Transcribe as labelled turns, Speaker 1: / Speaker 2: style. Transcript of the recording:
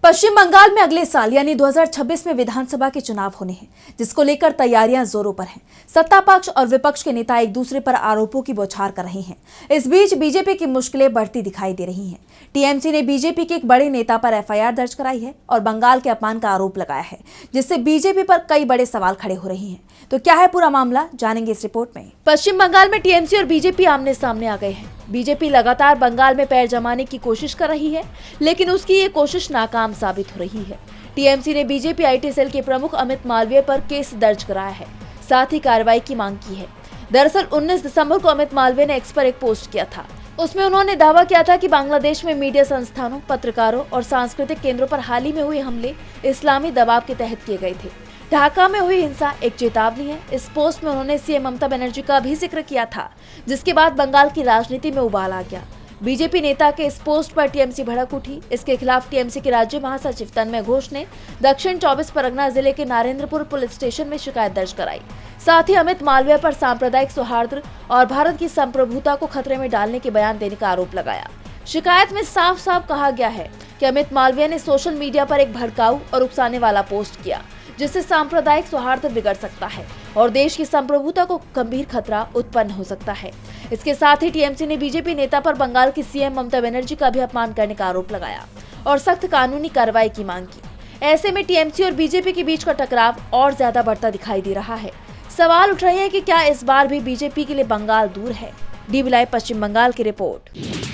Speaker 1: पश्चिम बंगाल में अगले साल यानी 2026 में विधानसभा के चुनाव होने हैं, जिसको लेकर तैयारियां जोरों पर हैं। सत्ता पक्ष और विपक्ष के नेता एक दूसरे पर आरोपों की बौछार कर रहे हैं। इस बीच बीजेपी की मुश्किलें बढ़ती दिखाई दे रही हैं। टीएमसी ने बीजेपी के एक बड़े नेता पर एफआईआर दर्ज कराई है और बंगाल के अपमान का आरोप लगाया है, जिससे बीजेपी पर कई बड़े सवाल खड़े हो रहे हैं। तो क्या है पूरा मामला, जानेंगे इस रिपोर्ट में। पश्चिम बंगाल में टीएमसी और बीजेपी आमने सामने आ गए हैं। बीजेपी लगातार बंगाल में पैर जमाने की कोशिश कर रही है, लेकिन उसकी ये कोशिश नाकाम साबित हो रही है। टीएमसी ने बीजेपी आईटी सेल के प्रमुख अमित मालवीय पर केस दर्ज कराया है, साथ ही कार्रवाई की मांग की है। दरअसल 19 दिसंबर को अमित मालवीय ने एक्स पर एक पोस्ट किया था। उसमें उन्होंने दावा किया था कि बांग्लादेश में मीडिया संस्थानों, पत्रकारों और सांस्कृतिक केंद्रों पर हाल ही में हुए हमले इस्लामी दबाव के तहत किए गए थे। ढाका में हुई हिंसा एक चेतावनी है। इस पोस्ट में उन्होंने सीएम ममता बनर्जी का भी जिक्र किया था, जिसके बाद बंगाल की राजनीति में उबाल आ गया। बीजेपी नेता के इस पोस्ट पर टीएमसी भड़क उठी। इसके खिलाफ टीएमसी के राज्य महासचिव तन्मय घोष ने दक्षिण 24 परगना जिले के नारेंद्रपुर पुलिस स्टेशन में शिकायत दर्ज कराई। साथ ही अमित मालवीय पर सांप्रदायिक सौहार्द और भारत की संप्रभुता को खतरे में डालने के बयान देने का आरोप लगाया। शिकायत में साफ साफ कहा गया है कि अमित मालवीय ने सोशल मीडिया पर एक भड़काऊ और उकसाने वाला पोस्ट किया, जिससे सांप्रदायिक सौहार्द बिगड़ सकता है और देश की संप्रभुता को गंभीर खतरा उत्पन्न हो सकता है। इसके साथ ही टीएमसी ने बीजेपी नेता पर बंगाल की सीएम ममता बनर्जी का भी अपमान करने का आरोप लगाया और सख्त कानूनी कार्रवाई की मांग की। ऐसे में टीएमसी और बीजेपी के बीच का टकराव और ज्यादा बढ़ता दिखाई दे रहा है। सवाल उठ रहे हैं कि क्या इस बार भी बीजेपी के लिए बंगाल दूर है। डीबी लाइव पश्चिम बंगाल की रिपोर्ट।